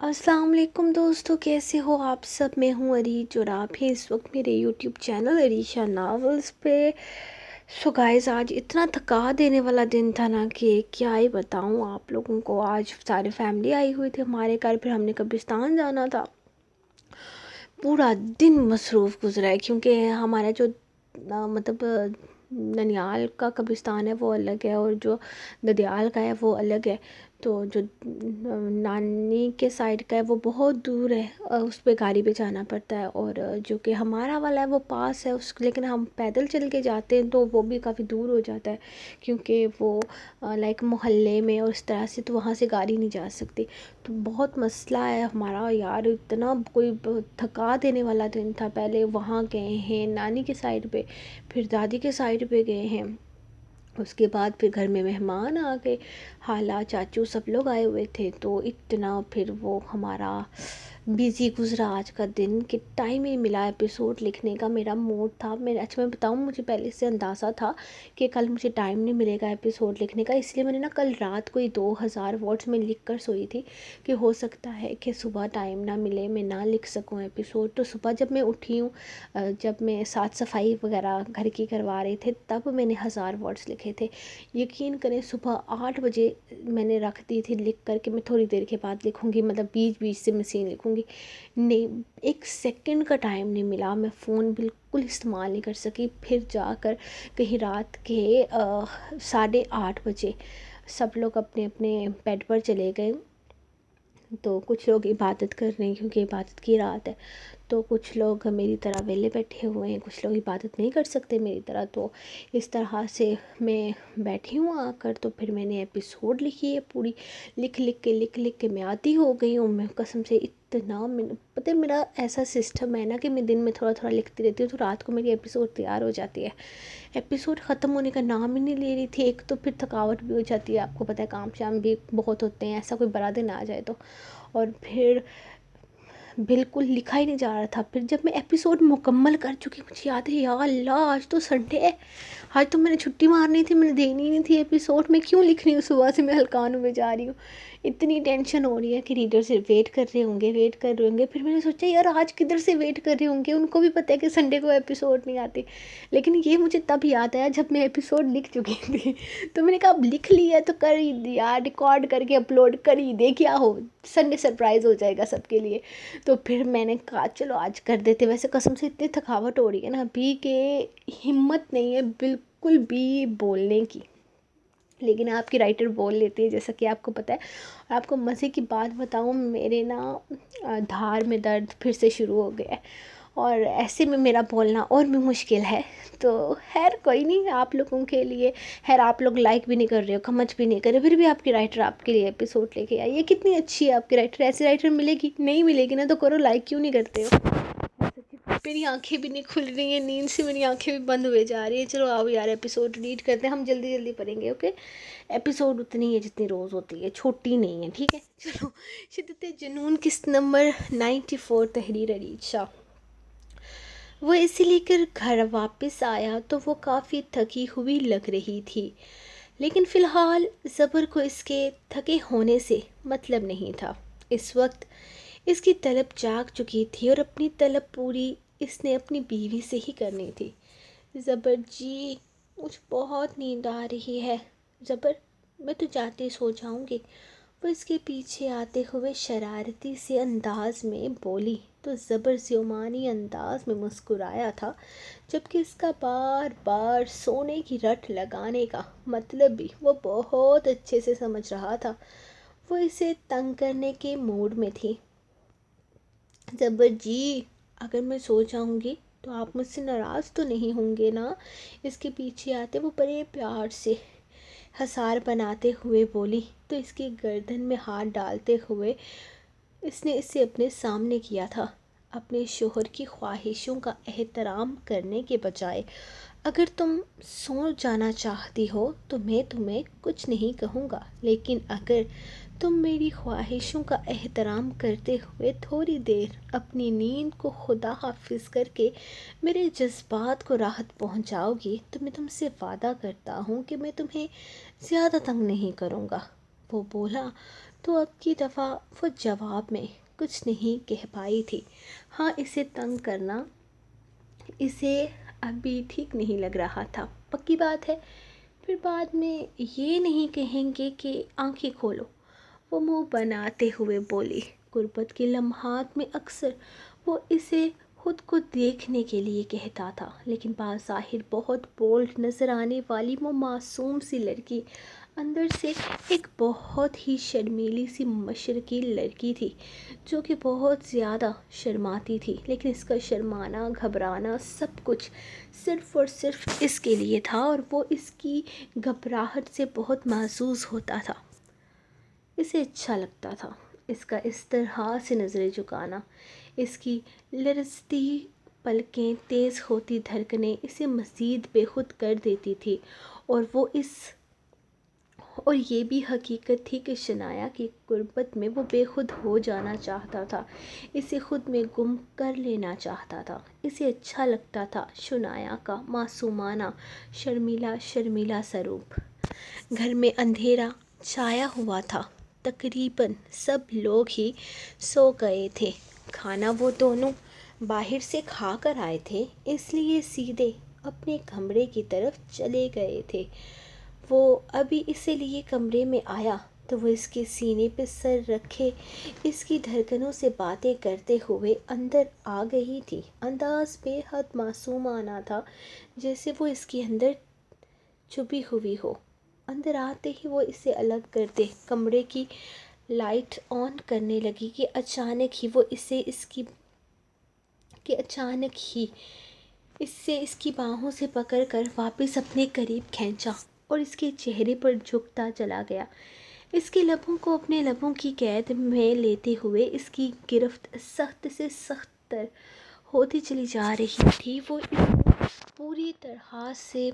السلام علیکم دوستو، کیسے ہو آپ سب؟ میں ہوں عریج اور آپ ہیں اس وقت میرے یوٹیوب چینل عریشہ ناولز پہ۔ گائز، آج اتنا تھکا دینے والا دن تھا نا کہ کیا ہی بتاؤں آپ لوگوں کو۔ آج ساری فیملی آئی ہوئی تھی ہمارے گھر، پھر ہم نے قبرستان جانا تھا۔ پورا دن مصروف گزرا ہے کیونکہ ہمارا جو مطلب ننیال کا قبرستان ہے وہ الگ ہے اور جو ددیال کا ہے وہ الگ ہے۔ تو جو نانی کے سائڈ کا ہے وہ بہت دور ہے، اس پہ گاڑی پہ جانا پڑتا ہے، اور جو کہ ہمارا والا ہے وہ پاس ہے لیکن ہم پیدل چل کے جاتے ہیں تو وہ بھی کافی دور ہو جاتا ہے کیونکہ وہ لائک محلے میں اور اس طرح سے، تو وہاں سے گاڑی نہیں جا سکتی۔ تو بہت مسئلہ ہے ہمارا یار، اتنا کوئی تھکا دینے والا دن تھا۔ پہلے وہاں گئے ہیں نانی کے سائڈ پہ، پھر دادی کے سائڈ پہ گئے ہیں، اس کے بعد پھر گھر میں مہمان آ گئے، خالہ چاچو سب لوگ آئے ہوئے تھے، تو اتنا پھر وہ ہمارا بیزی گزرا آج کا دن کہ ٹائم ہی ملا ایپیسوڈ لکھنے کا۔ میرا موڈ تھا، میں بتاؤں، مجھے پہلے سے اندازہ تھا کہ کل مجھے ٹائم نہیں ملے گا ایپیسوڈ لکھنے کا، اس لیے میں نے کل رات کو ہی 2000 ورڈز میں لکھ کر سوئی تھی کہ ہو سکتا ہے کہ صبح ٹائم نہ ملے، میں نہ لکھ سکوں ایپیسوڈ۔ تو صبح جب میں اٹھی ہوں، جب میں صاف صفائی وغیرہ گھر کی کروا رہے تھے، تب میں نے 1000 ورڈز لکھے تھے۔ یقین کریں صبح 8 بجے میں نے رکھ دی تھی لکھ کر کہ میں تھوڑی دیر کے بعد لکھوں گی، مطلب بیچ بیچ سے مسین لکھوں گی۔ نہیں، ایک سیکنڈ کا ٹائم نہیں ملا، میں فون بالکل استعمال نہیں کر سکی۔ پھر جا کر کہیں رات کے 8:30 بجے سب لوگ اپنے اپنے بیڈ پر چلے گئے، تو کچھ لوگ عبادت کر رہے ہیں کیونکہ عبادت کی رات ہے، تو کچھ لوگ میری طرح ویلے بیٹھے ہوئے ہیں، کچھ لوگ عبادت نہیں کر سکتے میری طرح۔ تو اس طرح سے میں بیٹھی ہوں آ کر، تو پھر میں نے ایپیسوڈ لکھی ہے پوری، لکھ کے میں آتی ہو گئی ہوں۔ میں قسم سے اتنا پتہ ہے، میرا ایسا سسٹم ہے نا کہ میں دن میں تھوڑا تھوڑا لکھتی رہتی ہوں، تو رات کو میری ایپیسوڈ تیار ہو جاتی ہے۔ ایپیسوڈ ختم ہونے کا نام ہی نہیں لے رہی تھی، ایک تو پھر تھکاوٹ بھی ہو جاتی ہے، آپ کو پتہ ہے کام شام بھی بہت ہوتے ہیں، ایسا کوئی بڑا دن آ جائے تو، اور پھر بالکل لکھا ہی نہیں جا رہا تھا۔ پھر جب میں ایپیسوڈ مکمل کر چکی، مجھے یاد ہے یا اللہ آج تو سنڈے ہے، آج تو میں نے چھٹی مارنی تھی، میں نے دینی نہیں تھی ایپیسوڈ، میں کیوں لکھ رہی ہوں؟ صبح سے میں ہلکانوں میں جا رہی ہوں، اتنی ٹینشن ہو رہی ہے کہ ریڈر سے ویٹ کر رہے ہوں گے۔ پھر میں نے سوچا یار آج کدھر سے ویٹ کر رہے ہوں گے، ان کو بھی پتہ ہے کہ سنڈے کو ایپیسوڈ نہیں آتے، لیکن یہ مجھے تب یاد آیا جب میں ایپیسوڈ لکھ چکی تھی۔ تو میں نے کہا اب لکھ لیا تو کر ہی دیا، ریکارڈ کر کے اپلوڈ کر ہی دے، کیا ہو، سنڈے سرپرائز ہو جائے گا سب کے لیے۔ تو پھر میں نے کہا چلو آج کر دیتے۔ ویسے قسم سے اتنی تھکاوٹ ہو رہی ہے نا ابھی کہ ہمت نہیں ہے بالکل بھی بولنے کی، لیکن آپ کی رائٹر بول لیتی ہے جیسا کہ آپ کو پتہ ہے۔ اور آپ کو مزے کی بات بتاؤں، میرے نا دھار میں درد پھر سے شروع ہو گیا ہے، اور ایسے میں میرا بولنا اور بھی مشکل ہے۔ تو خیر کوئی نہیں، آپ لوگوں کے لیے خیر، آپ لوگ لائک بھی نہیں کر رہے ہو، کمنٹ بھی نہیں کر رہے، پھر بھی آپ کی رائٹر آپ کے لیے ایپیسوڈ لے کے آئی، یہ کتنی اچھی ہے آپ کی رائٹر۔ ایسی رائٹر ملے گی نہیں، ملے گی نا تو کرو لائک، کیوں نہیں کرتے ہو؟ میری آنکھیں بھی نہیں کھل رہی ہیں، نیند سے میری آنکھیں بھی بند ہوئے جا رہی ہیں۔ چلو آؤ یار ایپیسوڈ ریڈ کرتے ہیں، ہم جلدی جلدی پڑھیں گے، اوکے؟ ایپیسوڈ اتنی ہے جتنی روز ہوتی ہے، چھوٹی نہیں ہے، ٹھیک ہے؟ چلو، شدت جنون قسط نمبر 94، تحریر عریج شاہ۔ وہ اسی لے کر گھر واپس آیا تو وہ کافی تھکی ہوئی لگ رہی تھی، لیکن فی الحال زبر کو اس کے تھکے ہونے سے مطلب نہیں تھا۔ اس وقت اس کی طلب جاگ چکی تھی اور اپنی طلب پوری اس نے اپنی بیوی سے ہی کرنی تھی۔ زبر جی، مجھے بہت نیند آ رہی ہے۔ زبر، میں تو جاتے سو جاؤں گی، وہ اس کے پیچھے آتے ہوئے شرارتی سے انداز میں بولی، تو زبر زیومانی انداز میں مسکرایا تھا، جبکہ اس کا بار بار سونے کی رٹ لگانے کا مطلب بھی وہ بہت اچھے سے سمجھ رہا تھا۔ وہ اسے تنگ کرنے کے موڈ میں تھی۔ زبر جی، اگر میں سو جاؤں گی تو آپ مجھ سے ناراض تو نہیں ہوں گے نا؟ اس کے پیچھے آتے وہ بڑے پیار سے حصار بناتے ہوئے بولی، تو اس کی گردن میں ہاتھ ڈالتے ہوئے اس نے اسے اپنے سامنے کیا تھا۔ اپنے شوہر کی خواہشوں کا احترام کرنے کے بجائے اگر تم سو جانا چاہتی ہو تو میں تمہیں کچھ نہیں کہوں گا، لیکن اگر تم میری خواہشوں کا احترام کرتے ہوئے تھوڑی دیر اپنی نیند کو خدا حافظ کر کے میرے جذبات کو راحت پہنچاؤ گی تو میں تم سے وعدہ کرتا ہوں کہ میں تمہیں زیادہ تنگ نہیں کروں گا۔ وہ بولا، تو اب کی دفعہ وہ جواب میں کچھ نہیں کہہ پائی تھی۔ ہاں، اسے تنگ کرنا اسے ابھی ٹھیک نہیں لگ رہا تھا، پکی بات ہے پھر بعد میں یہ نہیں کہیں گے کہ آنکھیں کھولو، وہ منہ بناتے ہوئے بولی۔ غربت کے لمحات میں اکثر وہ اسے خود کو دیکھنے کے لیے کہتا تھا، لیکن بظاہر بہت بولڈ نظر آنے والی وہ معصوم سی لڑکی اندر سے ایک بہت ہی شرمیلی سی مشرقی لڑکی تھی، جو کہ بہت زیادہ شرماتی تھی، لیکن اس کا شرمانا، گھبرانا سب کچھ صرف اور صرف اس کے لیے تھا، اور وہ اس کی گھبراہٹ سے بہت محظوظ ہوتا تھا۔ اسے اچھا لگتا تھا اس کا اس طرح سے نظریں جھکانا، اس کی لرزتی پلکیں، تیز ہوتی دھڑکنیں اسے مزید بے خود کر دیتی تھی، اور یہ بھی حقیقت تھی کہ شنایا کی غربت میں وہ بے خود ہو جانا چاہتا تھا، اسے خود میں گم کر لینا چاہتا تھا۔ اسے اچھا لگتا تھا شنایا کا معصومانہ شرمیلا شرمیلا سا روپ۔ گھر میں اندھیرا چھایا ہوا تھا، تقریباً سب لوگ ہی سو گئے تھے۔ کھانا وہ دونوں باہر سے کھا کر آئے تھے، اس لیے سیدھے اپنے کمرے کی طرف چلے گئے تھے۔ وہ ابھی اسی لیے کمرے میں آیا تو وہ اس کے سینے پہ سر رکھے اس کی دھڑکنوں سے باتیں کرتے ہوئے اندر آ گئی تھی۔ انداز بے حد معصومانہ تھا، جیسے وہ اس کے اندر چھپی ہوئی ہو۔ اندر آتے ہی وہ اسے الگ کرتے کمرے کی لائٹ آن کرنے لگی کہ اچانک ہی اس کی باہوں سے پکڑ کر واپس اپنے قریب کھینچا اور اس کے چہرے پر جھکتا چلا گیا، اس کے لبوں کو اپنے لبوں کی قید میں لیتے ہوئے اس کی گرفت سخت سے سخت تر ہوتی چلی جا رہی تھی۔ وہ اسے پوری طرح سے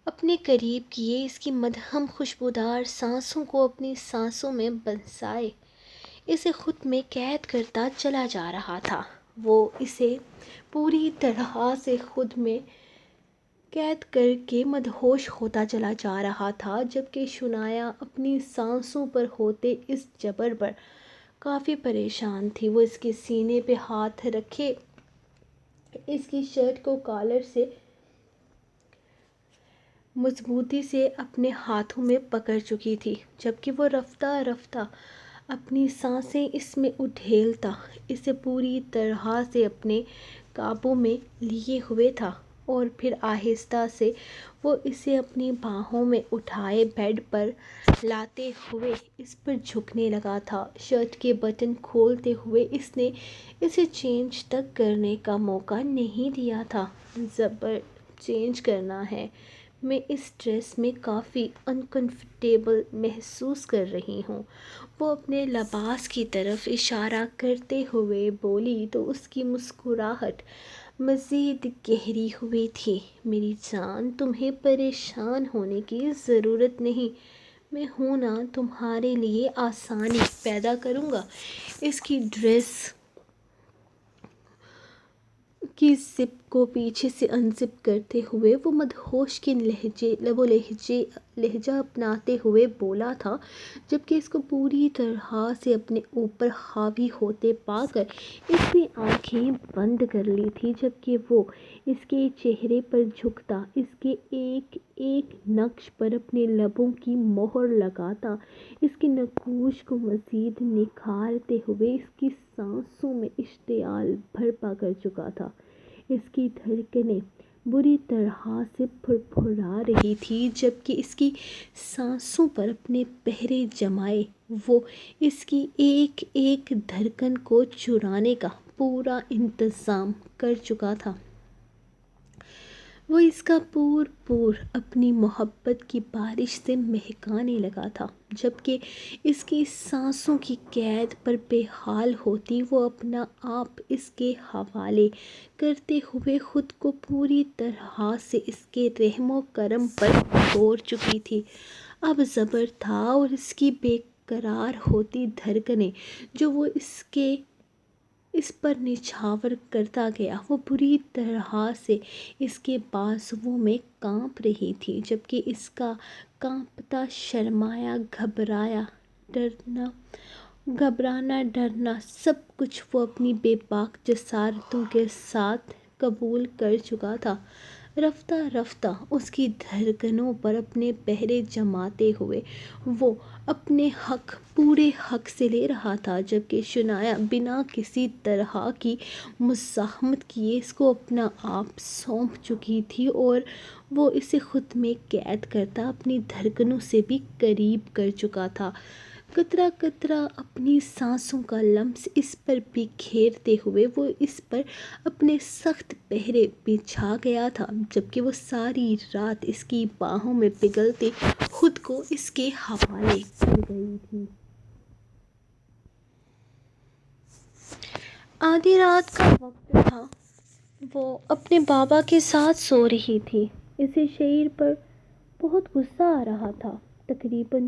اپنے قریب کیے، اس کی مدہم خوشبودار سانسوں کو اپنی سانسوں میں بسائے اسے خود میں قید کرتا چلا جا رہا تھا۔ وہ اسے پوری طرح سے خود میں قید کر کے مدہوش ہوتا چلا جا رہا تھا، جبکہ شنایا اپنی سانسوں پر ہوتے اس جبر پر کافی پریشان تھی۔ وہ اس کے سینے پہ ہاتھ رکھے اس کی شرٹ کو کالر سے مضبوطی سے اپنے ہاتھوں میں پکڑ چکی تھی، جبکہ وہ رفتہ رفتہ اپنی سانسیں اس میں اٹھیلتا اسے پوری طرح سے اپنے قابو میں لیے ہوئے تھا، اور پھر آہستہ سے وہ اسے اپنی باہوں میں اٹھائے بیڈ پر لاتے ہوئے اس پر جھکنے لگا تھا۔ شرٹ کے بٹن کھولتے ہوئے اس نے اسے چینج تک کرنے کا موقع نہیں دیا تھا۔ زبر چینج کرنا ہے، میں اس ڈریس میں کافی انکمفرٹیبل محسوس کر رہی ہوں، وہ اپنے لباس کی طرف اشارہ کرتے ہوئے بولی تو اس کی مسکراہٹ مزید گہری ہوئی تھی۔ میری جان، تمہیں پریشان ہونے کی ضرورت نہیں، میں ہوں نا، تمہارے لیے آسانی پیدا کروں گا۔ اس کی ڈریس کی زپ کو پیچھے سے انزپ کرتے ہوئے وہ مدہوش کے لہجہ اپناتے ہوئے بولا تھا، جبکہ اس کو پوری طرح سے اپنے اوپر حاوی ہوتے پا کر اس نے آنکھیں بند کر لی تھی، جبکہ وہ اس کے چہرے پر جھکتا، اس کے ایک ایک نقش پر اپنے لبوں کی مہر لگاتا، اس کے نقوش کو مزید نکھارتے ہوئے اس کی سانسوں میں اشتعال برپا کر چکا تھا۔ اس کی دھڑکنیں بری طرح سے پھرپھرا رہی تھیں، جبکہ اس کی سانسوں پر اپنے پہرے جمائے وہ اس کی ایک ایک دھڑکن کو چرانے کا پورا انتظام کر چکا تھا۔ وہ اس کا پور اپنی محبت کی بارش سے مہکانے لگا تھا، جبکہ اس کی سانسوں کی قید پر بے حال ہوتی وہ اپنا آپ اس کے حوالے کرتے ہوئے خود کو پوری طرح سے اس کے رحم و کرم پر چھوڑ چکی تھی۔ اب زبر تھا، اور اس کی بے قرار ہوتی دھڑکنیں جو وہ اس پر نچھاور کرتا گیا، وہ بری طرح سے اس کے بازوؤں میں کانپ رہی تھی، جبکہ اس کا کانپتا، شرمایا، گھبرایا ڈرنا گھبرانا ڈرنا سب کچھ وہ اپنی بے باک جسارتوں کے ساتھ قبول کر چکا تھا۔ رفتہ رفتہ اس کی دھڑکنوں پر اپنے پہرے جماتے ہوئے وہ اپنے حق پورے حق سے لے رہا تھا، جبکہ شنایا بنا کسی طرح کی مزاحمت کیے اس کو اپنا آپ سونپ چکی تھی اور وہ اسے خود میں قید کرتا اپنی دھڑکنوں سے بھی قریب کر چکا تھا۔ قطرہ قطرہ اپنی سانسوں کا لمس اس پر بکھیرتے ہوئے وہ اس پر اپنے سخت پہرے بچھا گیا تھا، جبکہ وہ ساری رات اس کی باہوں میں پگھلتے خود کو اس کے حوالے کر گئی تھی۔ آدھی رات کا وقت تھا، وہ اپنے بابا کے ساتھ سو رہی تھی۔ اسے شہیر پر بہت غصہ آ رہا تھا۔ تقریباً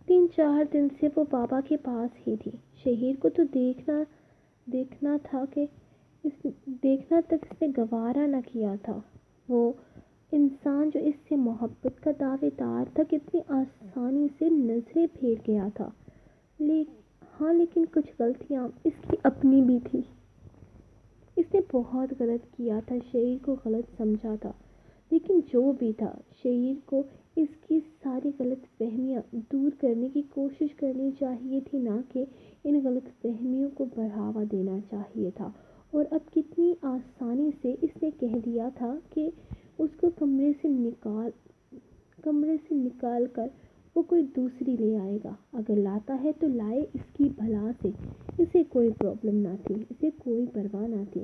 3-4 دن سے وہ بابا کے پاس ہی تھی۔ شہیر کو تو دیکھنا تک اس نے گوارا نہ کیا تھا۔ وہ انسان جو اس سے محبت کا دعوے دار تھا کتنی آسانی سے نظریں پھیر گیا تھا۔ لیکن کچھ غلطیاں اس کی اپنی بھی تھی۔ اس نے بہت غلط کیا تھا، شہیر کو غلط سمجھا تھا، لیکن جو بھی تھا شہیر کو اس کی ساری غلط فہمیاں دور کرنے کی کوشش کرنی چاہیے تھی، نہ کہ ان غلط فہمیوں کو بڑھاوا دینا چاہیے تھا۔ اور اب کتنی آسانی سے اس نے کہہ دیا تھا کہ اس کو کمرے سے نکال کر وہ کوئی دوسری لے آئے گا، اگر لاتا ہے تو لائے، اس کی بھلا سے اسے کوئی پرابلم نہ تھی، اسے کوئی پرواہ نہ تھی۔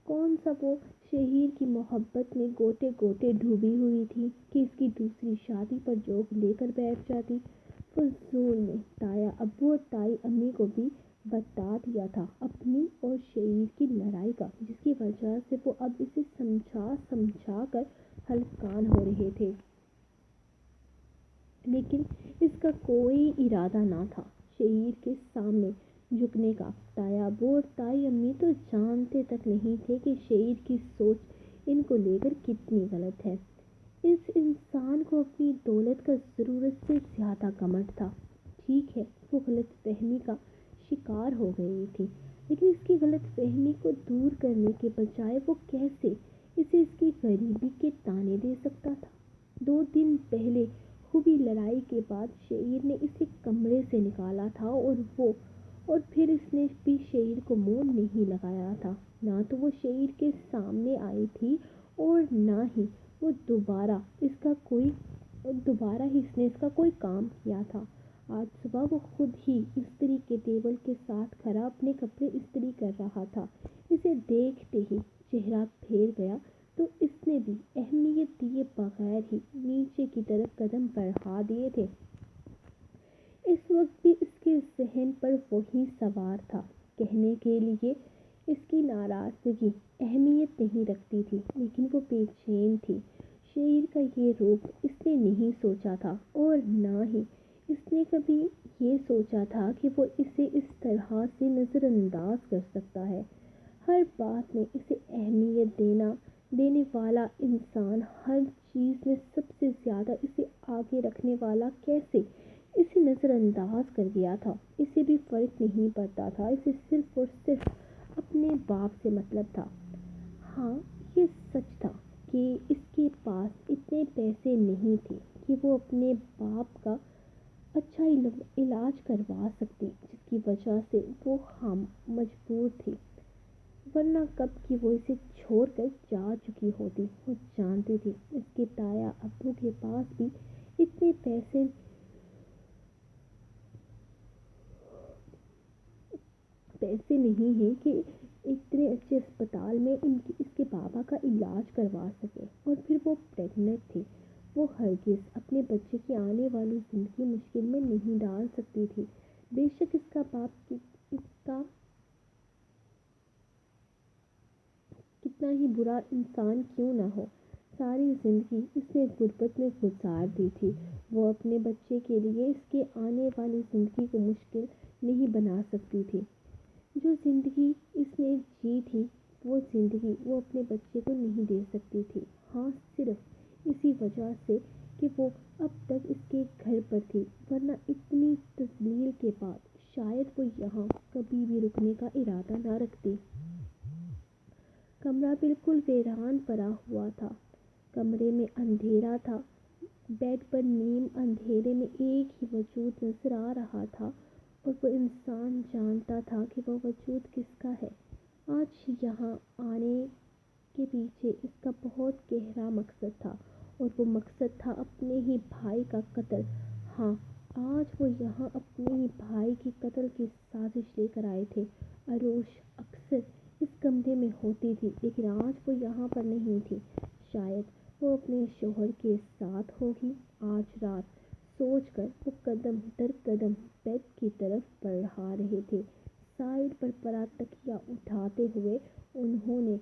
کون سا وہ شہیر کی محبت میں گوٹے گوٹے ڈوبی ہوئی تھی کہ اس کی دوسری شادی پر جوک لے کر بیٹھ جاتی۔ فضول میں تایا ابو اور تائی امی کو بھی بتا دیا تھا اپنی اور شہیر کی لڑائی کا، جس کی وجہ سے وہ اب اسے سمجھا کر ہلکان ہو رہے تھے، لیکن اس کا کوئی ارادہ نہ تھا شہیر کے سامنے جھکنے کا۔ تایا ابو اور تائی امی تو جانتے تک نہیں تھے کہ شہیر کی سوچ ان کو لے کر کتنی غلط ہے۔ اس انسان کو اپنی دولت کا ضرورت سے زیادہ گھمنڈ تھا۔ ٹھیک ہے، وہ غلط فہمی کا شکار ہو گئی تھی، لیکن اس کی غلط فہمی کو دور کرنے کے بجائے وہ کیسے اسے اس کی غریبی کے طعنے دے سکتا تھا؟ 2 دن پہلے ہوئی لڑائی کے بعد شہیر نے اسے کمرے سے نکالا تھا اور پھر اس نے بھی شہیر کو منہ نہیں لگایا تھا۔ نہ تو وہ شہیر کے سامنے آئی تھی اور نہ ہی وہ دوبارہ ہی اس نے اس کا کوئی کام کیا تھا۔ آج صبح وہ خود ہی استری کے ٹیبل کے ساتھ کھڑا اپنے کپڑے استری کر رہا تھا۔ اسے دیکھتے ہی چہرہ پھیر گیا تو اس نے بھی اہمیت دیے بغیر ہی نیچے کی طرف قدم بڑھا دیے تھے۔ اس وقت بھی اس کے ذہن پر وہی سوار تھا۔ کہنے کے لیے اس کی ناراضگی اہمیت نہیں رکھتی تھی، لیکن وہ بے چین تھی۔ شہیر کا یہ رخ اس نے نہیں سوچا تھا اور نہ ہی اس نے کبھی یہ سوچا تھا کہ وہ اسے اس طرح سے نظر انداز کر سکتا ہے۔ ہر بات میں اسے اہمیت دینے والا انسان، ہر چیز میں سب سے زیادہ اسے آگے رکھنے والا کیسے اسے نظر انداز کر گیا تھا؟ اسے بھی فرق نہیں پڑتا تھا، اسے صرف اور صرف اپنے باپ سے مطلب تھا۔ ہاں، یہ سچ تھا کہ اس کے پاس اتنے پیسے نہیں تھے کہ وہ اپنے باپ کا اچھا علاج کروا سکتی، جس کی وجہ سے وہ مجبور تھی، ورنہ کب کی وہ اسے چھوڑ کر جا چکی ہوتی۔ وہ جانتی تھی اس کے تایا ابو کے پاس بھی اتنے پیسے نہیں ہیں کہ اتنے اچھے اسپتال میں اس کے بابا کا علاج کروا سکے، اور پھر وہ پریگننٹ تھی۔ وہ ہرگز اپنے بچے کی آنے والی زندگی مشکل میں نہیں ڈال سکتی تھی، بے شک اس کا باپ کتنا ہی برا انسان کیوں نہ ہو۔ ساری زندگی اس نے غربت میں گزار دی تھی۔ وہ اپنے بچے کے لیے اس کے آنے والی زندگی کو مشکل نہیں بنا سکتی تھی۔ جو زندگی اس نے جی تھی وہ زندگی وہ اپنے بچے کو نہیں دے سکتی تھی۔ ہاں، صرف اسی وجہ سے کہ وہ اب تک اس کے گھر پر تھی، ورنہ اتنی تذلیل کے بعد شاید وہ یہاں کبھی بھی رکنے کا ارادہ نہ رکھتی۔ کمرہ بالکل ویران پڑا ہوا تھا۔ کمرے میں اندھیرا تھا۔ بیڈ پر نیم اندھیرے میں ایک ہی وجود نظر آ رہا تھا، اور وہ انسان جانتا تھا کہ وہ وجود کس کا ہے۔ آج یہاں آنے کے پیچھے اس کا بہت گہرا مقصد تھا، اور وہ مقصد تھا اپنے ہی بھائی کا قتل۔ ہاں، آج وہ یہاں اپنے ہی بھائی کے قتل کی سازش لے کر آئے تھے۔ عروش اکثر اس کمرے میں ہوتی تھی، لیکن آج وہ یہاں پر نہیں تھی۔ شاید وہ اپنے شوہر کے ساتھ ہوگی۔ آج رات سوچ کر وہ قدم در قدم بیڈ کی طرف بڑھا رہے تھے۔ سائیڈ پر پڑا تکیہ اٹھاتے ہوئے انہوں نے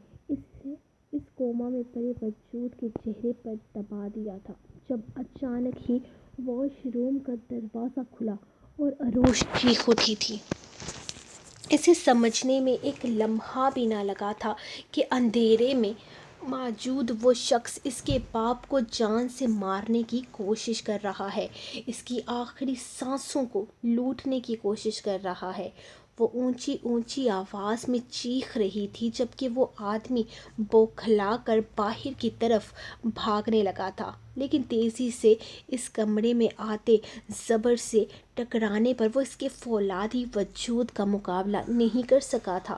اس کوما میں پڑے وجود کے چہرے پر دبا دیا تھا، جب اچانک ہی واش روم کا دروازہ کھلا اور عروش چیخ اٹھی تھی۔ اسے سمجھنے میں ایک لمحہ بھی نہ لگا تھا کہ اندھیرے میں موجود وہ شخص اس کے باپ کو جان سے مارنے کی کوشش کر رہا ہے، اس کی آخری سانسوں کو لوٹنے کی کوشش کر رہا ہے۔ وہ اونچی اونچی آواز میں چیخ رہی تھی، جبکہ وہ آدمی بوکھلا کر باہر کی طرف بھاگنے لگا تھا، لیکن تیزی سے اس کمرے میں آتے زبر سے ٹکرانے پر وہ اس کے فولادی وجود کا مقابلہ نہیں کر سکا تھا۔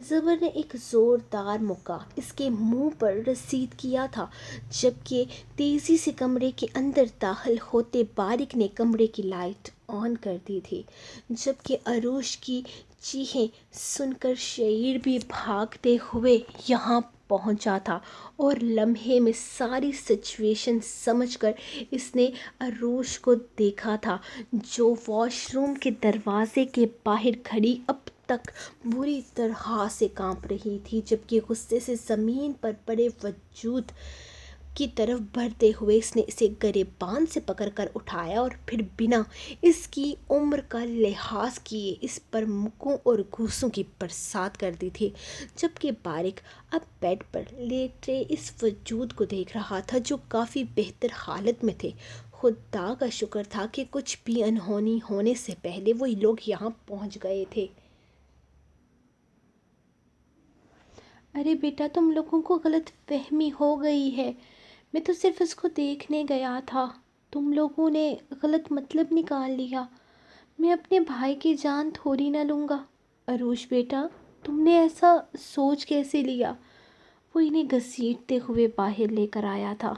زبر نے ایک زوردار مکہ اس کے منہ پر رسید کیا تھا، جبکہ تیزی سے کمرے کے اندر داخل ہوتے بارق نے کمرے کی لائٹ آن کر دی تھی، جبکہ عروش کی چیخیں سن کر شعیر بھی بھاگتے ہوئے یہاں پہنچا تھا، اور لمحے میں ساری سچویشن سمجھ کر اس نے عروش کو دیکھا تھا، جو واش روم کے دروازے کے باہر کھڑی اب تک بری طرح سے کانپ رہی تھی، جبکہ غصے سے زمین پر پڑے وجود کی طرف بڑھتے ہوئے اس نے اسے گریبان سے پکڑ کر اٹھایا اور پھر بنا اس کی عمر کا لحاظ کیے اس پر مکوں اور گھوسوں کی برسات کر دی تھی، جبکہ بارق اب بیڈ پر لیٹے اس وجود کو دیکھ رہا تھا، جو کافی بہتر حالت میں تھے۔ خدا کا شکر تھا کہ کچھ بھی انہونی ہونے سے پہلے وہ لوگ یہاں پہنچ گئے تھے۔ ارے بیٹا، تم لوگوں کو غلط فہمی ہو گئی ہے، میں تو صرف اس کو دیکھنے گیا تھا، تم لوگوں نے غلط مطلب نکال لیا، میں اپنے بھائی کی جان تھوڑی نہ لوں گا۔ عروش بیٹا، تم نے ایسا سوچ کیسے لیا؟ وہ انہیں گھسیٹتے ہوئے باہر لے کر آیا تھا،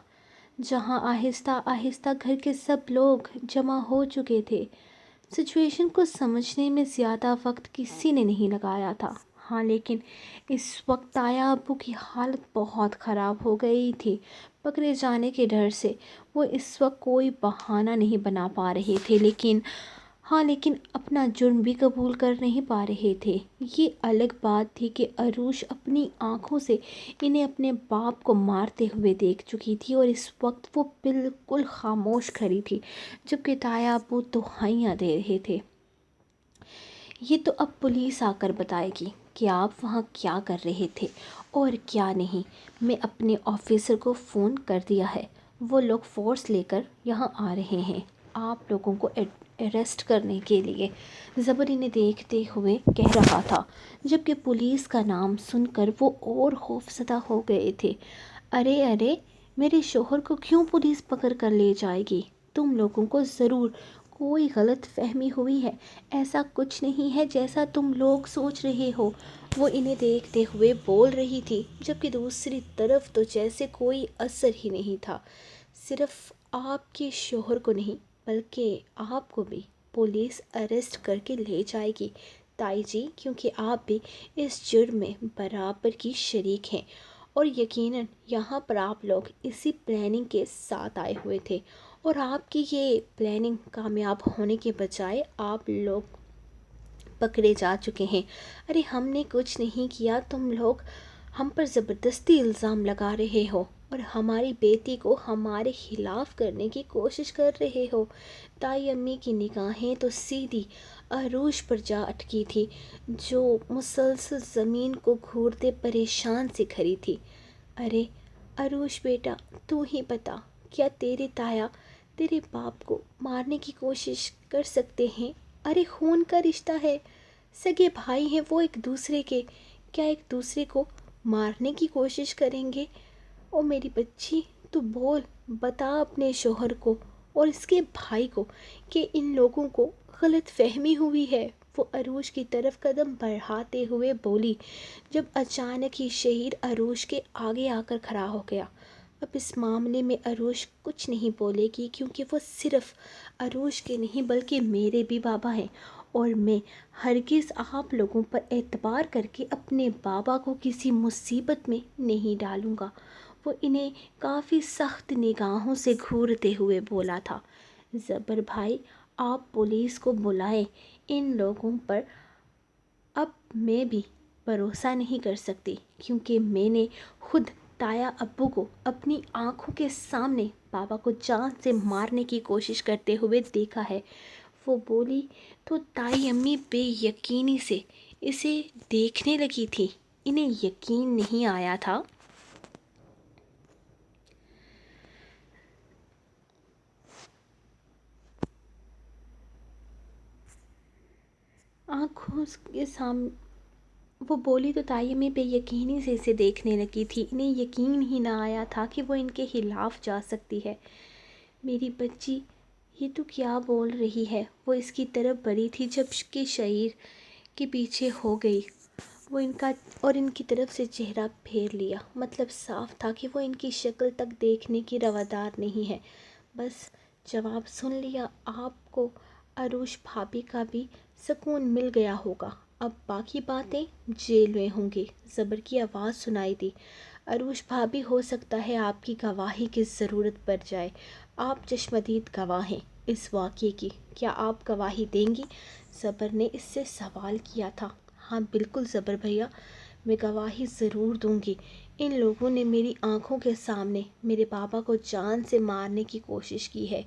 جہاں آہستہ آہستہ گھر کے سب لوگ جمع ہو چکے تھے۔ سچویشن کو سمجھنے میں زیادہ وقت کسی نے نہیں لگایا تھا۔ ہاں، لیکن اس وقت تایا ابو کی حالت بہت خراب ہو گئی تھی۔ پکڑے جانے کے ڈر سے وہ اس وقت کوئی بہانہ نہیں بنا پا رہے تھے، لیکن اپنا جرم بھی قبول کر نہیں پا رہے تھے۔ یہ الگ بات تھی کہ عروش اپنی آنکھوں سے انہیں اپنے باپ کو مارتے ہوئے دیکھ چکی تھی، اور اس وقت وہ بالکل خاموش کھڑی تھی، جبکہ تایا ابو دہائیاں دے رہے تھے۔ یہ تو اب پولیس آ کر بتائے گی کہ آپ وہاں کیا کر رہے تھے اور کیا نہیں۔ میں اپنے آفیسر کو فون کر دیا ہے، وہ لوگ فورس لے کر یہاں آ رہے ہیں آپ لوگوں کو اریسٹ کرنے کے لیے، زبر انہیں دیکھتے ہوئے کہہ رہا تھا، جبکہ پولیس کا نام سن کر وہ اور خوفزدہ ہو گئے تھے۔ ارے، میرے شوہر کو کیوں پولیس پکڑ کر لے جائے گی؟ تم لوگوں کو ضرور کوئی غلط فہمی ہوئی ہے، ایسا کچھ نہیں ہے جیسا تم لوگ سوچ رہے ہو، وہ انہیں دیکھتے ہوئے بول رہی تھی، جبکہ دوسری طرف تو جیسے کوئی اثر ہی نہیں تھا۔ صرف آپ کے شوہر کو نہیں، بلکہ آپ کو بھی پولیس اریسٹ کر کے لے جائے گی تائی جی، کیونکہ آپ بھی اس جرم میں برابر کی شریک ہیں، اور یقیناً یہاں پر آپ لوگ اسی پلاننگ کے ساتھ آئے ہوئے تھے، اور آپ کی یہ پلاننگ کامیاب ہونے کے بجائے آپ لوگ پکڑے جا چکے ہیں۔ ارے ہم نے کچھ نہیں کیا، تم لوگ ہم پر زبردستی الزام لگا رہے ہو اور ہماری بیٹی کو ہمارے خلاف کرنے کی کوشش کر رہے ہو۔ تائی امی کی نگاہیں تو سیدھی عروش پر جا اٹکی تھی، جو مسلسل زمین کو گھورتے پریشان سے کھڑی تھی۔ ارے عروش بیٹا، تو ہی بتا، کیا تیرے تایا تیرے باپ کو مارنے کی کوشش کر سکتے ہیں؟ ارے خون کا رشتہ ہے، سگے بھائی ہیں وہ ایک دوسرے کے، کیا ایک دوسرے کو مارنے کی کوشش کریں گے؟ او میری بچی، تو بول، بتا اپنے شوہر کو اور اس کے بھائی کو کہ ان لوگوں کو غلط فہمی ہوئی ہے۔ وہ عروش کی طرف قدم بڑھاتے ہوئے بولی، جب اچانک ہی شہیر عروش کے آگے آ کر کھڑا ہو گیا۔ اب اس معاملے میں عروش کچھ نہیں بولے گی، کیونکہ وہ صرف عروش کے نہیں بلکہ میرے بھی بابا ہیں، اور میں ہرگز آپ لوگوں پر اعتبار کر کے اپنے بابا کو کسی مصیبت میں نہیں ڈالوں گا۔ وہ انہیں کافی سخت نگاہوں سے گھورتے ہوئے بولا تھا، زبر بھائی، آپ پولیس کو بلائیں، ان لوگوں پر اب میں بھی بھروسہ نہیں کر سکتی، کیونکہ میں نے خود تایا ابو کو اپنی آنکھوں کے سامنے بابا کو جان سے مارنے کی کوشش کرتے ہوئے دیکھا ہے۔ وہ بولی تو تائی امی بے یقینی سے اسے دیکھنے لگی تھی، انہیں یقین نہیں آیا تھا۔ آنکھوں کے سامنے وہ بولی تو تائی امی بے یقینی سے اسے دیکھنے لگی تھی، انہیں یقین ہی نہ آیا تھا کہ وہ ان کے خلاف جا سکتی ہے۔ میری بچی، یہ تو کیا بول رہی ہے؟ وہ اس کی طرف بڑھی تھی جب کہ شہیر کے پیچھے ہو گئی، وہ ان کی طرف سے چہرہ پھیر لیا، مطلب صاف تھا کہ وہ ان کی شکل تک دیکھنے کی روادار نہیں ہے۔ بس جواب سن لیا، آپ کو عروش بھابھی کا بھی سکون مل گیا ہوگا، اب باقی باتیں جیل میں ہوں گی۔ زبر کی آواز سنائی دی، عروش بھابھی، ہو سکتا ہے آپ کی گواہی کی ضرورت پڑ جائے، آپ چشمدید گواہ ہیں اس واقعے کی، کیا آپ گواہی دیں گی؟ زبر نے اس سے سوال کیا تھا۔ ہاں بالکل زبر بھیا، میں گواہی ضرور دوں گی۔ ان لوگوں نے میری آنکھوں کے سامنے میرے بابا کو جان سے مارنے کی کوشش کی ہے،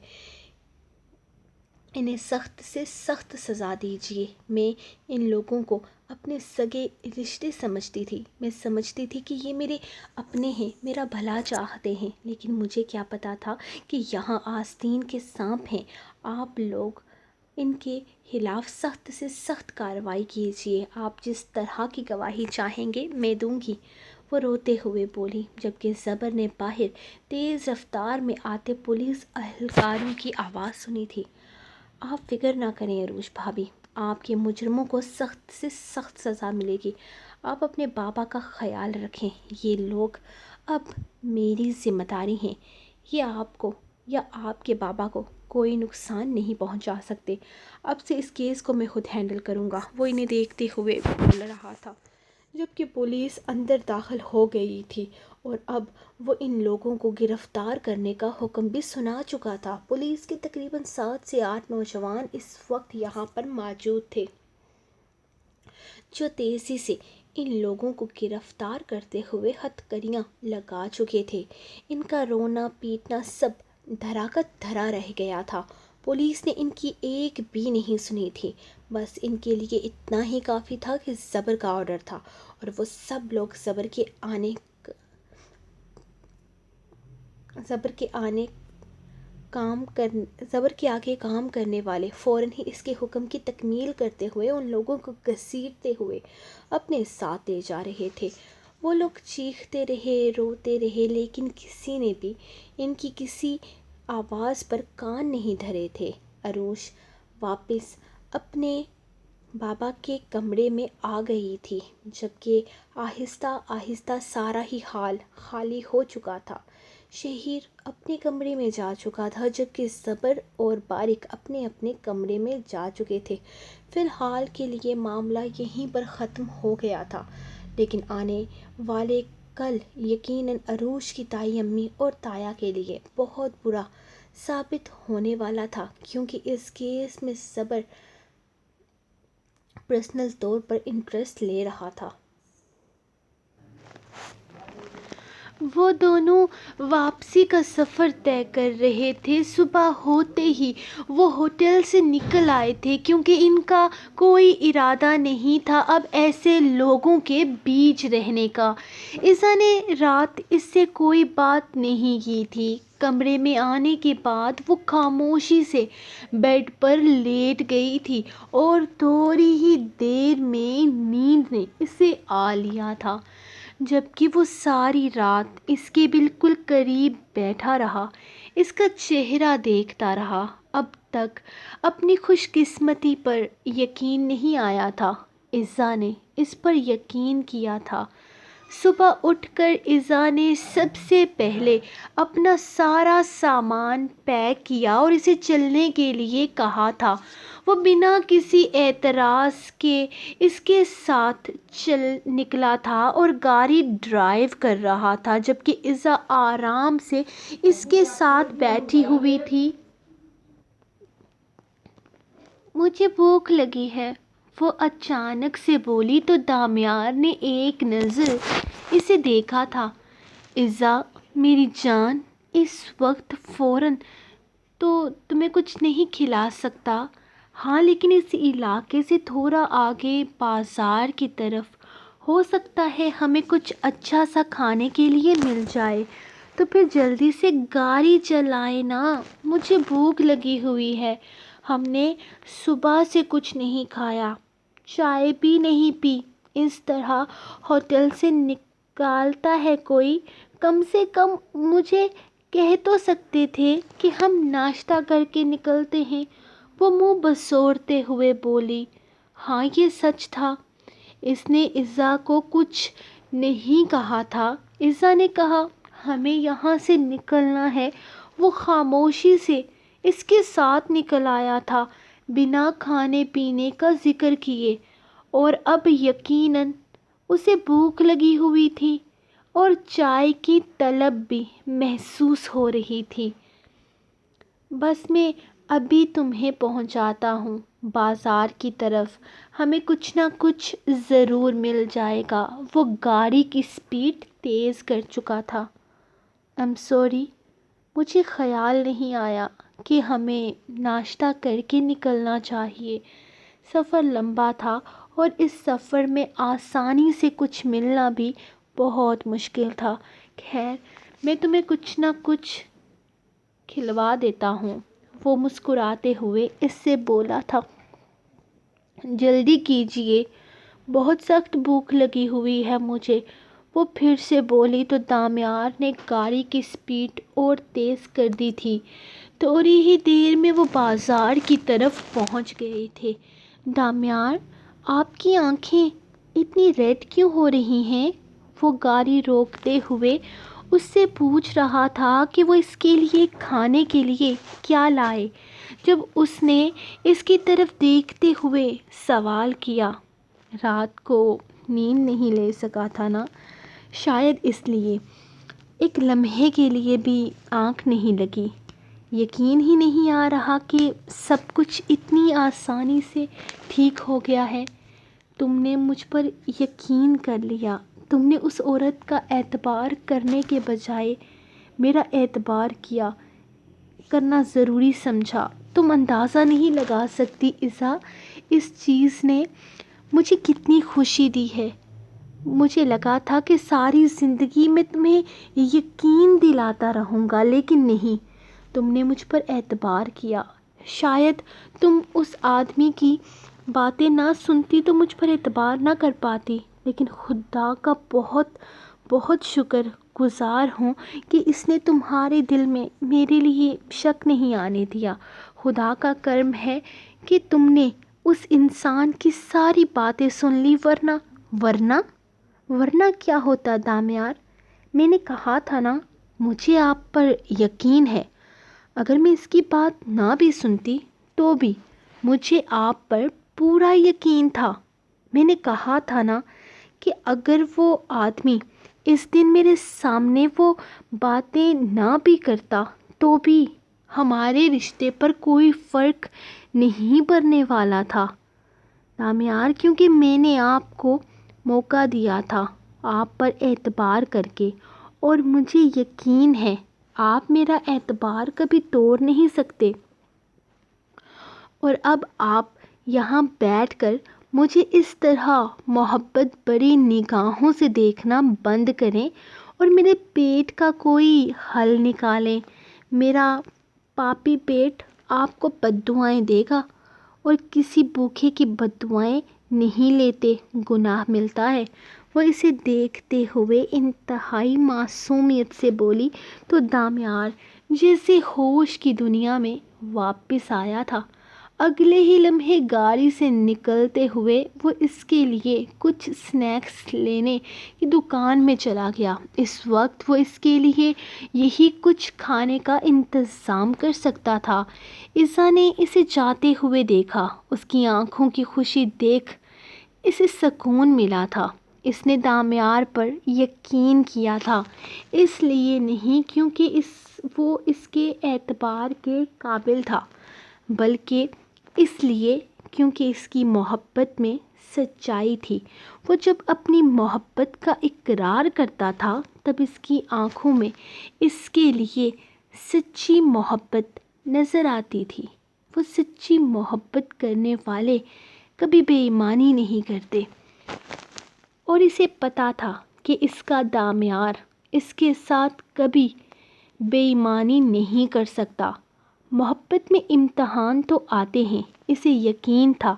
انہیں سخت سے سخت سزا دیجیے۔ میں ان لوگوں کو اپنے سگے رشتے سمجھتی تھی، میں سمجھتی تھی کہ یہ میرے اپنے ہیں، میرا بھلا چاہتے ہیں، لیکن مجھے کیا پتا تھا کہ یہاں آستین کے سانپ ہیں۔ آپ لوگ ان کے خلاف سخت سے سخت کارروائی کیجیے، آپ جس طرح کی گواہی چاہیں گے میں دوں گی۔ وہ روتے ہوئے بولی، جبکہ زبر نے باہر تیز رفتار میں آتے پولیس اہلکاروں کی آواز سنی تھی۔ آپ فکر نہ کریں عروش بھابھی، آپ کے مجرموں کو سخت سے سخت سزا ملے گی، آپ اپنے بابا کا خیال رکھیں، یہ لوگ اب میری ذمہ داری ہیں، یہ آپ کو یا آپ کے بابا کو کوئی نقصان نہیں پہنچا سکتے، اب سے اس کیس کو میں خود ہینڈل کروں گا۔ وہ انہیں دیکھتے ہوئے بول رہا تھا، جبکہ پولیس اندر داخل ہو گئی تھی اور اب وہ ان لوگوں کو گرفتار کرنے کا حکم بھی سنا چکا تھا۔ پولیس کے تقریباً 7 سے 8 نوجوان اس وقت یہاں پر موجود تھے، جو تیزی سے ان لوگوں کو گرفتار کرتے ہوئے ہتھکڑیاں لگا چکے تھے۔ ان کا رونا پیٹنا سب دھرا کا دھرا رہ گیا تھا، پولیس نے ان کی ایک بھی نہیں سنی تھی، بس ان کے لیے اتنا ہی کافی تھا کہ زبر کا آرڈر تھا، اور وہ سب لوگ زبر کے آگے کام کرنے والے فوراً ہی اس کے حکم کی تکمیل کرتے ہوئے ان لوگوں کو گھسیٹتے ہوئے اپنے ساتھ لے جا رہے تھے۔ وہ لوگ چیختے رہے، روتے رہے، لیکن کسی نے بھی ان کی کسی آواز پر کان نہیں دھرے تھے۔ عروش واپس اپنے بابا کے کمرے میں آ گئی تھی، جبکہ آہستہ آہستہ سارا ہی حال خالی ہو چکا تھا۔ شہیر اپنے کمرے میں جا چکا تھا، جبکہ زبر اور بارق اپنے اپنے کمرے میں جا چکے تھے۔ فی الحال کے لیے معاملہ یہیں پر ختم ہو گیا تھا، لیکن آنے والے کل یقیناً عروش کی تائی امی اور تایا کے لیے بہت برا ثابت ہونے والا تھا، کیونکہ اس کیس میں زبر پرسنل طور پر انٹرسٹ لے رہا تھا۔ وہ دونوں واپسی کا سفر طے کر رہے تھے۔ صبح ہوتے ہی وہ ہوٹل سے نکل آئے تھے کیونکہ ان کا کوئی ارادہ نہیں تھا اب ایسے لوگوں کے بیچ رہنے کا۔ عزا نے رات اس سے کوئی بات نہیں کی تھی۔ کمرے میں آنے کے بعد وہ خاموشی سے بیڈ پر لیٹ گئی تھی اور تھوڑی ہی دیر میں نیند نے اسے آ لیا تھا، جبکہ وہ ساری رات اس کے بالکل قریب بیٹھا رہا، اس کا چہرہ دیکھتا رہا۔ اب تک اپنی خوش قسمتی پر یقین نہیں آیا تھا۔ عزا نے اس پر یقین کیا تھا۔ صبح اٹھ کر عزا نے سب سے پہلے اپنا سارا سامان پیک کیا اور اسے چلنے کے لیے کہا تھا۔ وہ بنا کسی اعتراض کے اس کے ساتھ چل نکلا تھا اور گاڑی ڈرائیو کر رہا تھا، جبکہ عزا آرام سے اس کے ساتھ بیٹھی ہوئی تھی۔ مجھے بھوک لگی ہے، وہ اچانک سے بولی تو دامیار نے ایک نظر اسے دیکھا تھا۔ عزا میری جان، اس وقت فوراً تو تمہیں کچھ نہیں کھلا سکتا۔ ہاں لیکن اس علاقے سے تھوڑا آگے بازار کی طرف ہو سکتا ہے ہمیں کچھ اچھا سا کھانے کے لیے مل جائے، تو پھر جلدی سے گاڑی چلائیں نا، مجھے بھوک لگی ہوئی ہے۔ ہم نے صبح سے کچھ نہیں کھایا، چائے بھی نہیں پی، اس طرح ہوٹل سے نکالتا ہے کوئی؟ کم سے کم مجھے کہہ تو سکتے تھے کہ ہم ناشتہ کر کے نکلتے ہیں۔ وہ منہ بسوڑتے ہوئے بولی۔ ہاں یہ سچ تھا، اس نے عزا کو کچھ نہیں کہا تھا۔ عزا نے کہا ہمیں یہاں سے نکلنا ہے۔ وہ خاموشی سے اس کے ساتھ نکل آیا تھا بنا کھانے پینے کا ذکر کیے، اور اب یقیناً اسے بھوک لگی ہوئی تھی اور چائے کی طلب بھی محسوس ہو رہی تھی۔ بس میں ابھی تمہیں پہنچاتا ہوں بازار کی طرف، ہمیں کچھ نہ کچھ ضرور مل جائے گا۔ وہ گاڑی کی سپیڈ تیز کر چکا تھا۔ سوری، مجھے خیال نہیں آیا کہ ہمیں ناشتہ کر کے نکلنا چاہیے۔ سفر لمبا تھا اور اس سفر میں آسانی سے کچھ ملنا بھی بہت مشکل تھا۔ خیر، میں تمہیں کچھ نہ کچھ کھلوا دیتا ہوں، وہ مسکراتے ہوئے اس سے بولا تھا۔ جلدی کیجیے، بہت سخت بھوک لگی ہوئی ہے مجھے، وہ پھر سے بولی تو دامیار نے گاڑی کی سپیڈ اور تیز کر دی تھی۔ تھوڑی ہی دیر میں وہ بازار کی طرف پہنچ گئے تھے۔ دامیار، آپ کی آنکھیں اتنی ریڈ کیوں ہو رہی ہیں؟ وہ گاڑی روکتے ہوئے اس سے پوچھ رہا تھا کہ وہ اس کے لیے کھانے کے لیے کیا لائے۔ جب اس نے اس کی طرف دیکھتے ہوئے سوال کیا، رات کو نیند نہیں لے سکا تھا نا، شاید اس لیے۔ ایک لمحے کے لیے بھی آنکھ نہیں لگی۔ یقین ہی نہیں آ رہا کہ سب کچھ اتنی آسانی سے ٹھیک ہو گیا ہے۔ تم نے مجھ پر یقین کر لیا، تم نے اس عورت کا اعتبار کرنے کے بجائے میرا اعتبار کرنا ضروری سمجھا۔ تم اندازہ نہیں لگا سکتی عزا، اس چیز نے مجھے کتنی خوشی دی ہے۔ مجھے لگا تھا کہ ساری زندگی میں تمہیں یقین دلاتا رہوں گا، لیکن نہیں، تم نے مجھ پر اعتبار کیا۔ شاید تم اس آدمی کی باتیں نہ سنتی تو مجھ پر اعتبار نہ کر پاتی، لیکن خدا کا بہت بہت شکر گزار ہوں کہ اس نے تمہارے دل میں میرے لیے شک نہیں آنے دیا۔ خدا کا کرم ہے کہ تم نے اس انسان کی ساری باتیں سن لی، ورنہ کیا ہوتا دامیار؟ میں نے کہا تھا نا، مجھے آپ پر یقین ہے۔ اگر میں اس کی بات نہ بھی سنتی تو بھی مجھے آپ پر پورا یقین تھا۔ میں نے کہا تھا نا کہ اگر وہ آدمی اس دن میرے سامنے وہ باتیں نہ بھی کرتا تو بھی ہمارے رشتے پر کوئی فرق نہیں پڑنے والا تھا دامیار، کیونکہ میں نے آپ کو موقع دیا تھا آپ پر اعتبار کر کے، اور مجھے یقین ہے آپ میرا اعتبار کبھی توڑ نہیں سکتے، اور اب آپ یہاں بیٹھ کر مجھے اس طرح محبت بڑی نگاہوں سے دیکھنا بند کریں اور میرے پیٹ کا کوئی حل نکالیں۔ میرا پاپی پیٹ آپ کو بددعائیں دے گا، اور کسی بھوکے کی بددعائیں نہیں لیتے، گناہ ملتا ہے۔ وہ اسے دیکھتے ہوئے انتہائی معصومیت سے بولی تو دامیار جیسے ہوش کی دنیا میں واپس آیا تھا۔ اگلے ہی لمحے گاڑی سے نکلتے ہوئے وہ اس کے لیے کچھ سنیکس لینے کی دکان میں چلا گیا۔ اس وقت وہ اس کے لیے یہی کچھ کھانے کا انتظام کر سکتا تھا۔ عزا نے اسے جاتے ہوئے دیکھا۔ اس کی آنکھوں کی خوشی دیکھ اسے سکون ملا تھا۔ اس نے دامیار پر یقین کیا تھا، اس لیے نہیں کیونکہ وہ اس کے اعتبار کے قابل تھا، بلکہ اس لیے کیونکہ اس کی محبت میں سچائی تھی۔ وہ جب اپنی محبت کا اقرار کرتا تھا تب اس کی آنکھوں میں اس کے لیے سچی محبت نظر آتی تھی۔ وہ سچی محبت کرنے والے کبھی بے ایمانی نہیں کرتے، اور اسے پتہ تھا کہ اس کا دامیار اس کے ساتھ کبھی بے ایمانی نہیں کر سکتا۔ محبت میں امتحان تو آتے ہیں، اسے یقین تھا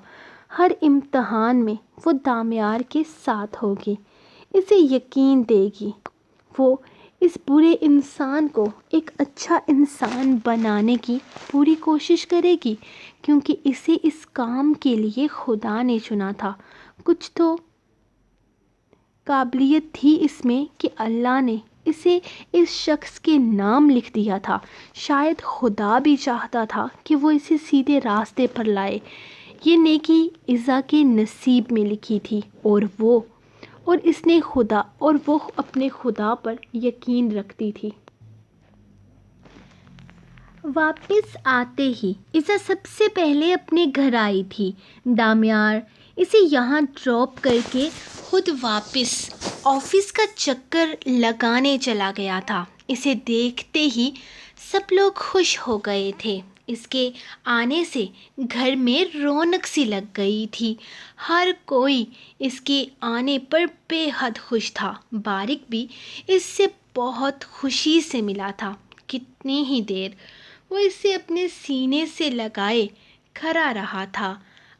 ہر امتحان میں وہ دامیار کے ساتھ ہوگی، اسے یقین دے گی، وہ اس برے انسان کو ایک اچھا انسان بنانے کی پوری کوشش کرے گی، کیونکہ اسے اس کام کے لیے خدا نے چنا تھا۔ کچھ تو قابلیت تھی اس میں کہ اللہ نے اسے اس شخص کے نام لکھ دیا تھا۔ شاید خدا بھی چاہتا تھا کہ وہ اسے سیدھے راستے پر لائے۔ یہ نیکی عزا کے نصیب میں لکھی تھی، اور وہ اپنے خدا پر یقین رکھتی تھی۔ واپس آتے ہی عزا سب سے پہلے اپنے گھر آئی تھی۔ دامیار اسے یہاں ڈراپ کر کے خود واپس آفس کا چکر لگانے چلا گیا تھا۔ اسے دیکھتے ہی سب لوگ خوش ہو گئے تھے۔ اس کے آنے سے گھر میں رونق سی لگ گئی تھی۔ ہر کوئی اس کے آنے پر بے حد خوش تھا۔ بارک بھی اس سے بہت خوشی سے ملا تھا۔ کتنی ہی دیر وہ اسے اپنے سینے سے لگائے کھڑا رہا تھا۔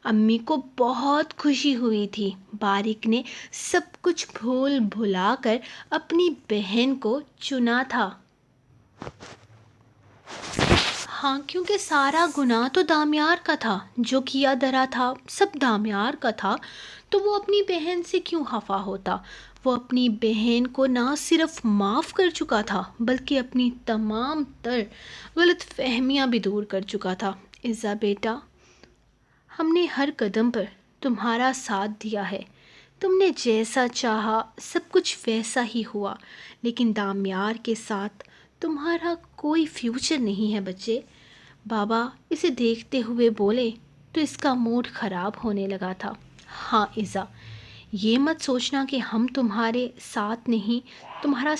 امی کو بہت خوشی ہوئی تھی۔ بارک نے سب کچھ بھول بھلا کر اپنی بہن کو چنا تھا۔ ہاں، کیونکہ سارا گناہ تو دامیار کا تھا، جو کیا دھرا تھا سب دامیار کا تھا، تو وہ اپنی بہن سے کیوں خفا ہوتا؟ وہ اپنی بہن کو نہ صرف معاف کر چکا تھا بلکہ اپنی تمام تر غلط فہمیاں بھی دور کر چکا تھا۔ عزا بیٹا، ہم نے ہر قدم پر تمہارا ساتھ دیا ہے، تم نے جیسا چاہا سب کچھ ویسا ہی ہوا، لیکن دامیار کے ساتھ تمہارا کوئی فیوچر نہیں ہے بچے۔ بابا اسے دیکھتے ہوئے بولے تو اس کا موڈ خراب ہونے لگا تھا۔ ہاں عزا، یہ مت سوچنا کہ ہم تمہارا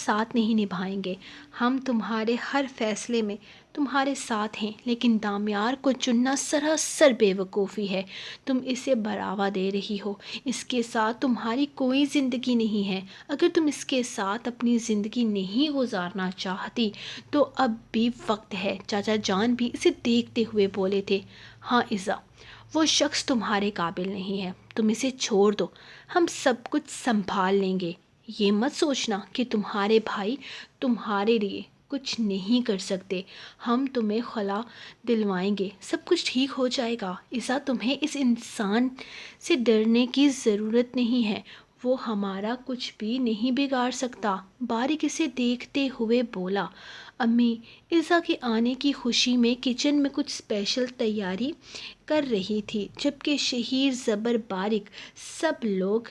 ساتھ نہیں نبھائیں گے۔ ہم تمہارے ہر فیصلے میں تمہارے ساتھ ہیں، لیکن دامیار کو چننا سراسر بے وقوفی ہے۔ تم اسے بڑھاوا دے رہی ہو، اس کے ساتھ تمہاری کوئی زندگی نہیں ہے۔ اگر تم اس کے ساتھ اپنی زندگی نہیں گزارنا چاہتی تو اب بھی وقت ہے۔ چاچا جان بھی اسے دیکھتے ہوئے بولے تھے۔ ہاں عزا، وہ شخص تمہارے قابل نہیں ہے، تم اسے چھوڑ دو، ہم سب کچھ سنبھال لیں گے۔ یہ مت سوچنا کہ تمہارے بھائی تمہارے لیے کچھ نہیں کر سکتے، ہم تمہیں خلا دلوائیں گے، سب کچھ ٹھیک ہو جائے گا۔ عزا، تمہیں اس انسان سے ڈرنے کی ضرورت نہیں ہے، وہ ہمارا کچھ بھی نہیں بگاڑ سکتا۔ بارک اسے دیکھتے ہوئے بولا۔ امی عزا کے آنے کی خوشی میں کچن میں کچھ اسپیشل تیاری کر رہی تھی، جبکہ شہیر زبر بارک سب لوگ،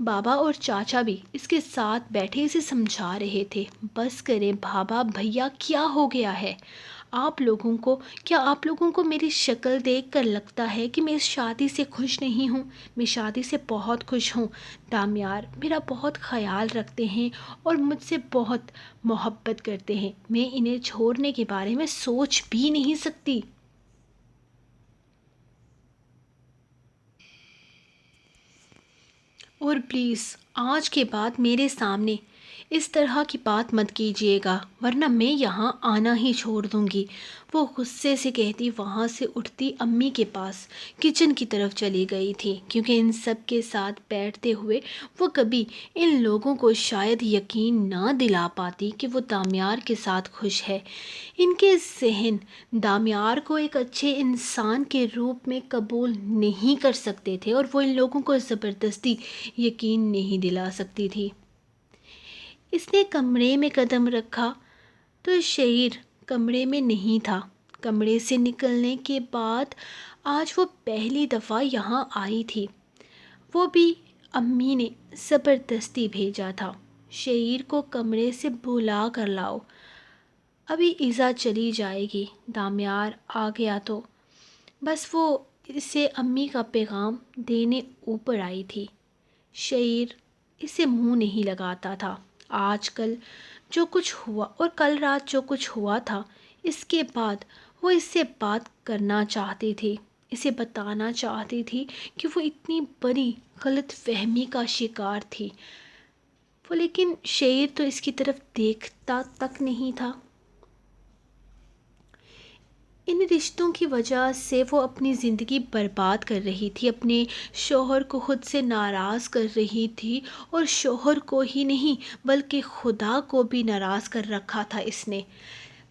بابا اور چاچا بھی اس کے ساتھ بیٹھے اسے سمجھا رہے تھے۔ بس کریں بابا، بھیا کیا ہو گیا ہے؟ کیا آپ لوگوں کو میری شکل دیکھ کر لگتا ہے کہ میں اس شادی سے خوش نہیں ہوں؟ میں شادی سے بہت خوش ہوں۔ دامیار میرا بہت خیال رکھتے ہیں اور مجھ سے بہت محبت کرتے ہیں۔ میں انہیں چھوڑنے کے بارے میں سوچ بھی نہیں سکتی۔ اور پلیز آج کے بعد میرے سامنے اس طرح کی بات مت کیجیے گا، ورنہ میں یہاں آنا ہی چھوڑ دوں گی۔ وہ غصے سے کہتی وہاں سے اٹھتی امی کے پاس کچن کی طرف چلی گئی تھی، کیونکہ ان سب کے ساتھ بیٹھتے ہوئے وہ کبھی ان لوگوں کو شاید یقین نہ دلا پاتی کہ وہ دامیار کے ساتھ خوش ہے۔ ان کے ذہن دامیار کو ایک اچھے انسان کے روپ میں قبول نہیں کر سکتے تھے، اور وہ ان لوگوں کو زبردستی یقین نہیں دلا سکتی تھی۔ اس نے کمرے میں قدم رکھا تو شہیر کمرے میں نہیں تھا۔ کمرے سے نکلنے کے بعد آج وہ پہلی دفعہ یہاں آئی تھی، وہ بھی امی نے زبردستی بھیجا تھا۔ شہیر کو کمرے سے بلا کر لاؤ، ابھی ایزا چلی جائے گی۔ دامیار آ گیا تو بس وہ اسے امی کا پیغام دینے اوپر آئی تھی۔ شہیر اسے منہ نہیں لگاتا تھا۔ آج کل جو کچھ ہوا اور کل رات جو کچھ ہوا تھا، اس کے بعد وہ اس سے بات کرنا چاہتی تھی، اسے بتانا چاہتی تھی کہ وہ اتنی بڑی غلط فہمی کا شکار تھی وہ، لیکن شہیر تو اس کی طرف دیکھتا تک نہیں تھا۔ ان رشتوں کی وجہ سے وہ اپنی زندگی برباد کر رہی تھی، اپنے شوہر کو خود سے ناراض کر رہی تھی، اور شوہر کو ہی نہیں بلکہ خدا کو بھی ناراض کر رکھا تھا اس نے۔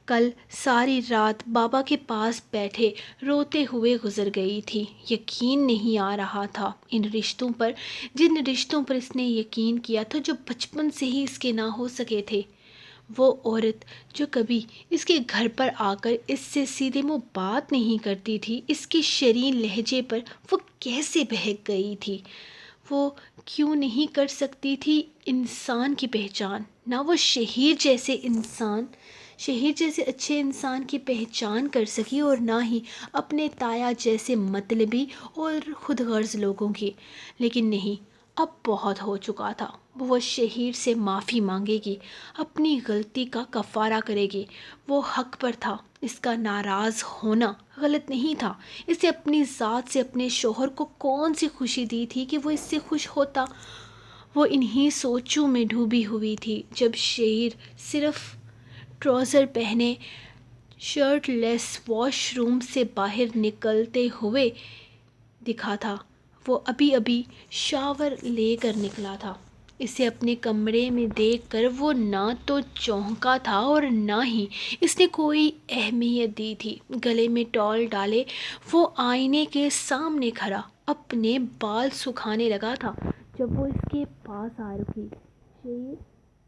کل ساری رات بابا کے پاس بیٹھے روتے ہوئے گزر گئی تھی۔ یقین نہیں آ رہا تھا ان رشتوں پر، جن رشتوں پر اس نے یقین کیا تھا، جو بچپن سے ہی اس کے نہ ہو سکے تھے۔ وہ عورت جو کبھی اس کے گھر پر آ کر اس سے سیدھے منہ بات نہیں کرتی تھی، اس کی شیرین لہجے پر وہ کیسے بہک گئی تھی۔ وہ کیوں نہیں کر سکتی تھی انسان کی پہچان؟ نہ وہ شہیر جیسے اچھے انسان کی پہچان کر سکی، اور نہ ہی اپنے تایا جیسے مطلبی اور خود غرض لوگوں کی۔ لیکن نہیں، اب بہت ہو چکا تھا۔ وہ شہیر سے معافی مانگے گی، اپنی غلطی کا کفارہ کرے گی۔ وہ حق پر تھا، اس کا ناراض ہونا غلط نہیں تھا۔ اسے اپنی ذات سے اپنے شوہر کو کون سی خوشی دی تھی کہ وہ اس سے خوش ہوتا؟ وہ انہی سوچوں میں ڈوبی ہوئی تھی جب شہیر صرف ٹراؤزر پہنے شرٹ لیس واش روم سے باہر نکلتے ہوئے دکھا تھا۔ وہ ابھی شاور لے کر نکلا تھا۔ اسے اپنے کمرے میں دیکھ کر وہ نہ تو چونکا تھا اور نہ ہی اس نے کوئی اہمیت دی تھی۔ گلے میں ٹال ڈالے وہ آئینے کے سامنے کھڑا اپنے بال سکھانے لگا تھا جب وہ اس کے پاس آ رکی۔ شہیر،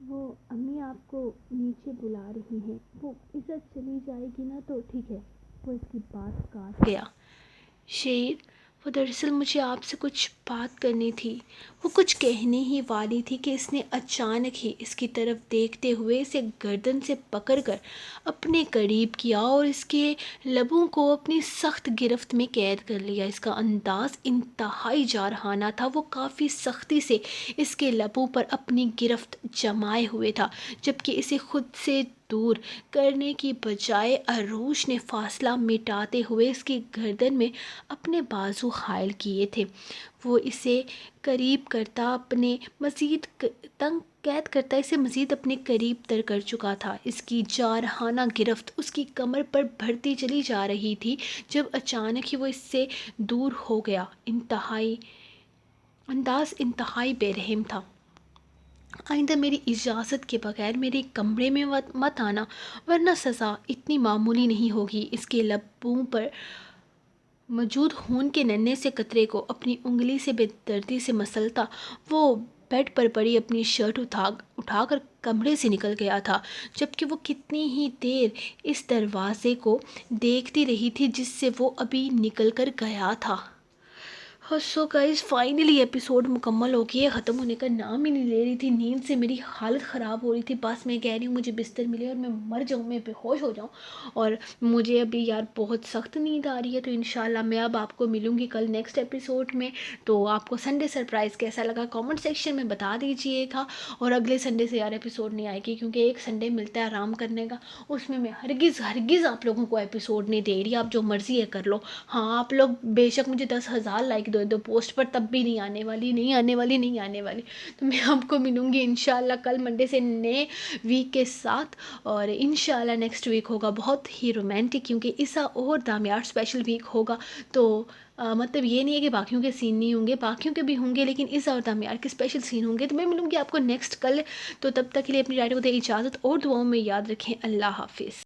وہ امی آپ کو نیچے بلا رہی ہیں، وہ عزت چلی جائے گی نا تو ٹھیک ہے۔ وہ اس کی بات کاٹ گیا۔ شہیر، وہ دراصل مجھے آپ سے کچھ بات کرنی تھی۔ وہ کچھ کہنے ہی والی تھی کہ اس نے اچانک ہی اس کی طرف دیکھتے ہوئے اسے گردن سے پکڑ کر اپنے قریب کیا اور اس کے لبوں کو اپنی سخت گرفت میں قید کر لیا۔ اس کا انداز انتہائی جارحانہ تھا۔ وہ کافی سختی سے اس کے لبوں پر اپنی گرفت جمائے ہوئے تھا، جبکہ اسے خود سے دور کرنے کی بجائے عروج نے فاصلہ مٹاتے ہوئے اس کی گردن میں اپنے بازو حائل کیے تھے۔ وہ اسے قریب کرتا اپنے مزید تنگ قید کرتا اسے مزید اپنے قریب تر کر چکا تھا۔ اس کی جارحانہ گرفت اس کی کمر پر بڑھتی چلی جا رہی تھی جب اچانک ہی وہ اس سے دور ہو گیا۔ انداز انتہائی بے رحم تھا۔ آئندہ میری اجازت کے بغیر میرے کمرے میں مت آنا، ورنہ سزا اتنی معمولی نہیں ہوگی۔ اس کے لبوں پر موجود خون کے ننھے سے قطرے کو اپنی انگلی سے بے دردی سے مسلتا وہ بیڈ پر پڑی اپنی شرٹ اٹھا کر کمرے سے نکل گیا تھا، جبکہ وہ کتنی ہی دیر اس دروازے کو دیکھتی رہی تھی جس سے وہ ابھی نکل کر گیا تھا۔ ہاں سو گائز فائنلی ایپیسوڈ مکمل ہو گئی ہے، ختم ہونے کا نام ہی نہیں لے رہی تھی، نیند سے میری حالت خراب ہو رہی تھی، بس میں کہہ رہی ہوں مجھے بستر ملے اور میں مر جاؤں، میں بے ہوش ہو جاؤں. اور مجھے ابھی یار بہت سخت نیند آ رہی ہے، تو انشاءاللہ میں اب آپ کو ملوں گی کل نیکسٹ ایپیسوڈ میں. تو آپ کو سنڈے سرپرائز کیسا لگا کامنٹ سیکشن میں بتا دیجیے گا. اور اگلے سنڈے سے یار ایپیسوڈ نہیں آئے گی، کیونکہ ایک سنڈے ملتا ہے آرام کرنے کا، اس میں ہرگز ہرگز آپ لوگوں کو ایپیسوڈ نہیں دے رہی. آپ جو مرضی ہے کر لو. ہاں آپ لوگ بے شک مجھے 10,000 لائک دو پوسٹ پر، تب بھی نہیں آنے والی، نہیں آنے والی، نہیں آنے والی. تو میں آپ کو ملوں گی انشاءاللہ کل منڈے سے نئے ویک کے ساتھ. اور انشاءاللہ نیکسٹ ویک ہوگا بہت ہی رومانٹک، کیونکہ عیسیٰ اور دامیار اسپیشل ویک ہوگا. تو مطلب یہ نہیں ہے کہ باقیوں کے سین نہیں ہوں گے، باقیوں کے بھی ہوں گے، لیکن عیسیٰ اور دامیار کے اسپیشل سین ہوں گے. تو میں ملوں گی آپ کو نیکسٹ کل. تو تب تک کے لیے اپنی رائڈ کو دے اجازت، اور دعاؤں میں یاد رکھیں. اللہ حافظ.